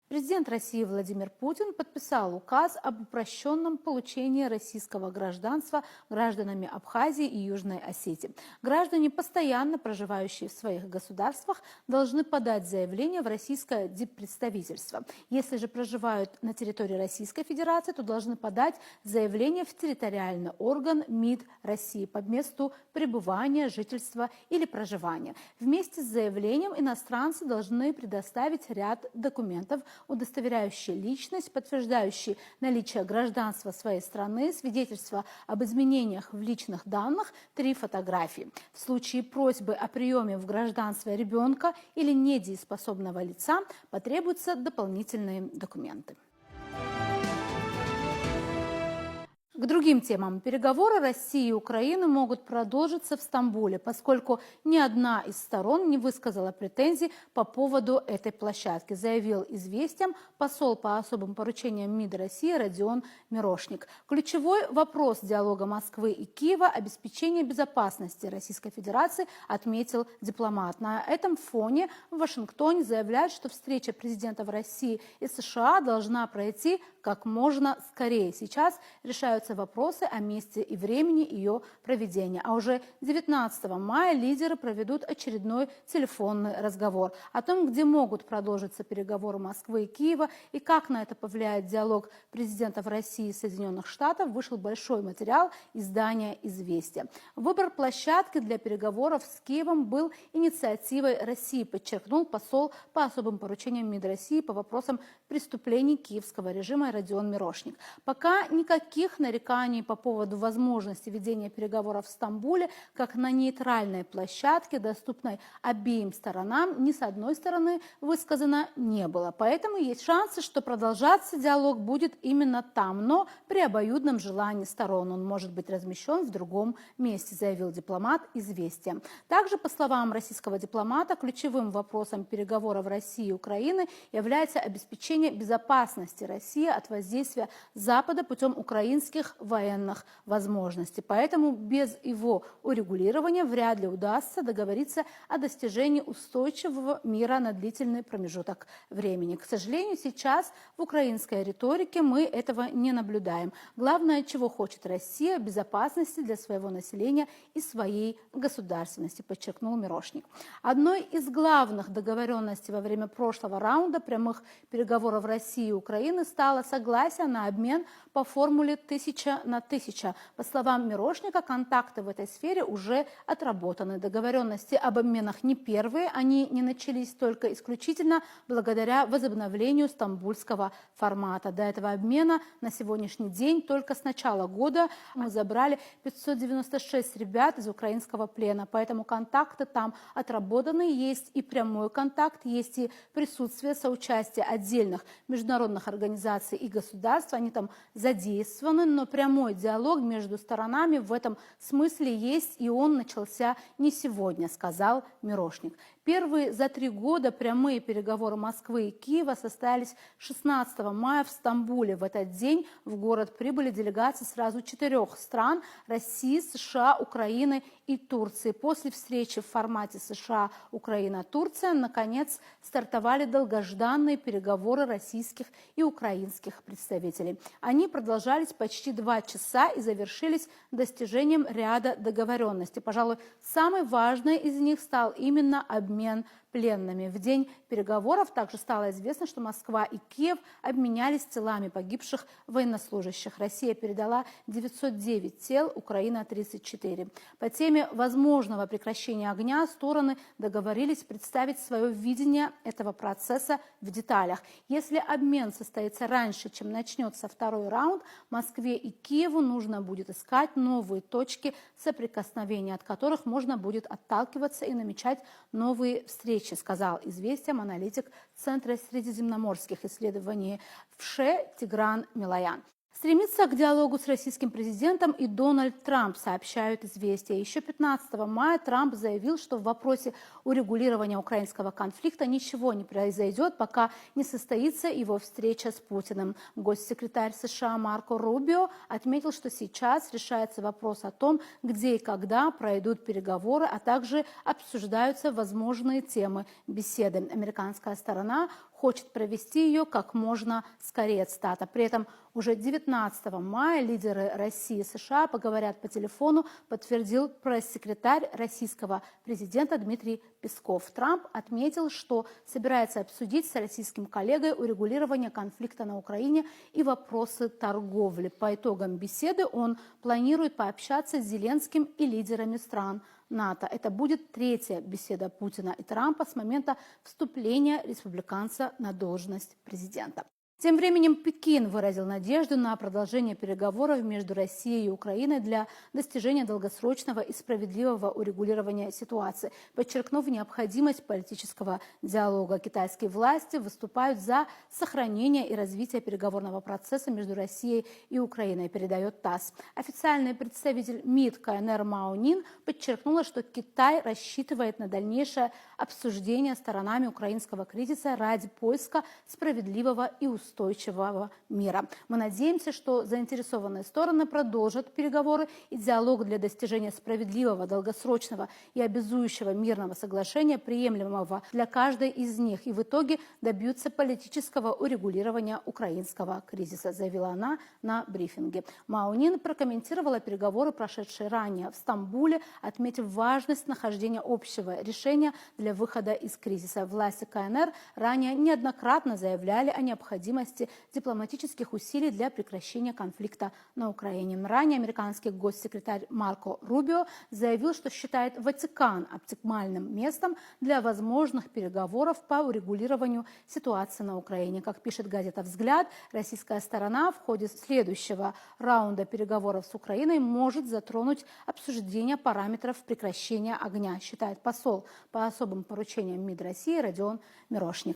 Президент России Владимир Путин подписал указ об упрощенном получении российского гражданства гражданами Абхазии и Южной Осетии. Граждане, постоянно проживающие в своих государствах, должны подать заявление в российское диппредставительство. Если же проживают на территории Российской Федерации, то должны подать заявление в территориальный орган МИД России по месту пребывания, жительства или проживания. Вместе с заявлением иностранцы должны предоставить ряд документов, удостоверяющие личность, подтверждающие наличие гражданства своей страны, свидетельство об изменениях в личных данных, 3 фотографии. В случае просьбы о приеме в гражданство ребенка или недееспособного лица потребуются дополнительные документы. К другим темам. Переговоры России и Украины могут продолжиться в Стамбуле, поскольку ни одна из сторон не высказала претензий по поводу этой площадки, заявил «Известиям» посол по особым поручениям МИД России Родион Мирошник. Ключевой вопрос диалога Москвы и Киева – обеспечение безопасности Российской Федерации, отметил дипломат. На этом фоне в Вашингтоне заявляют, что встреча президентов России и США должна пройти как можно скорее. Сейчас решаются вопросы о месте и времени ее проведения. А уже 19 мая лидеры проведут очередной телефонный разговор о том, где могут продолжиться переговоры Москвы и Киева и как на это повлияет диалог президентов России и Соединенных Штатов. Вышел большой материал издания «Известия». Выбор площадки для переговоров с Киевом был инициативой России, подчеркнул посол по особым поручениям МИД России по вопросам преступлений киевского режима Родион Мирошник. Пока никаких нареканий по поводу возможности ведения переговоров в Стамбуле как на нейтральной площадке, доступной обеим сторонам, ни с одной стороны высказано не было. Поэтому есть шансы, что продолжаться диалог будет именно там, но при обоюдном желании сторон. Он может быть размещен в другом месте, заявил дипломат «Известия». Также, по словам российского дипломата, ключевым вопросом переговоров России и Украины является обеспечение безопасности России от воздействия Запада путем украинских военных возможностей. Поэтому без его урегулирования вряд ли удастся договориться о достижении устойчивого мира на длительный промежуток времени. К сожалению, сейчас в украинской риторике мы этого не наблюдаем. Главное, чего хочет Россия – безопасности для своего населения и своей государственности, подчеркнул Мирошник. Одной из главных договоренностей во время прошлого раунда прямых переговоров России и Украины стало согласие на обмен по формуле 1000 на 1000. По словам Мирошника, контакты в этой сфере уже отработаны. Договоренности об обменах не первые, они не начались только исключительно благодаря возобновлению стамбульского формата. До этого обмена на сегодняшний день только с начала года мы забрали 596 ребят из украинского плена, поэтому контакты там отработаны, есть и прямой контакт, есть и присутствие, соучастие отдельных международных организаций и государств, они там задействованы, но прямой диалог между сторонами в этом смысле есть, и он начался не сегодня, сказал Мирошник. Первые за 3 года прямые переговоры Москвы и Киева состоялись 16 мая в Стамбуле. В этот день в город прибыли делегации сразу 4 стран – России, США, Украины и Турции. После встречи в формате США, Украина, Турция наконец стартовали долгожданные переговоры российских и украинских представителей. Они продолжались почти 2 часа и завершились достижением ряда договоренностей. Пожалуй, самой важной из них стал именно обмен пленными. В день переговоров также стало известно, что Москва и Киев обменялись телами погибших военнослужащих. Россия передала 909 тел, Украина – 34. По теме возможного прекращения огня стороны договорились представить свое видение этого процесса в деталях. Если обмен состоится раньше, чем начнется второй раунд, Москве и Киеву нужно будет искать новые точки соприкосновения, от которых можно будет отталкиваться и намечать новые встречи, сказал «Известиям» аналитик Центра средиземноморских исследований ВШЭ Тигран Милоян. Стремится к диалогу с российским президентом и Дональд Трамп, сообщают «Известия». Еще 15 мая Трамп заявил, что в вопросе урегулирования украинского конфликта ничего не произойдет, пока не состоится его встреча с Путиным. Госсекретарь США Марко Рубио отметил, что сейчас решается вопрос о том, где и когда пройдут переговоры, а также обсуждаются возможные темы беседы. Американская сторона хочет провести ее как можно скорее, цитата. При этом уже 19 мая лидеры России и США поговорят по телефону, подтвердил пресс-секретарь российского президента Дмитрий Песков. Трамп отметил, что собирается обсудить с российским коллегой урегулирование конфликта на Украине и вопросы торговли. По итогам беседы он планирует пообщаться с Зеленским и лидерами стран НАТО. Это будет третья беседа Путина и Трампа с момента вступления республиканца на должность президента. Тем временем Пекин выразил надежду на продолжение переговоров между Россией и Украиной для достижения долгосрочного и справедливого урегулирования ситуации, подчеркнув необходимость политического диалога. Китайские власти выступают за сохранение и развитие переговорного процесса между Россией и Украиной, передает ТАСС. Официальный представитель МИД КНР Мао Нин подчеркнула, что Китай рассчитывает на дальнейшее обсуждение сторонами украинского кризиса ради поиска справедливого и устойчивого мира. Мы надеемся, что заинтересованные стороны продолжат переговоры и диалог для достижения справедливого, долгосрочного и обязующего мирного соглашения, приемлемого для каждой из них, и в итоге добьются политического урегулирования украинского кризиса, заявила она на брифинге. Мао Нин прокомментировала переговоры, прошедшие ранее в Стамбуле, отметив важность нахождения общего решения для выхода из кризиса. Власти КНР ранее неоднократно заявляли о необходимости дипломатических усилий для прекращения конфликта на Украине. Ранее американский госсекретарь Марко Рубио заявил, что считает Ватикан оптимальным местом для возможных переговоров по урегулированию ситуации на Украине. Как пишет газета «Взгляд», российская сторона в ходе следующего раунда переговоров с Украиной может затронуть обсуждение параметров прекращения огня, считает посол по особым поручениям МИД России Родион Мирошник.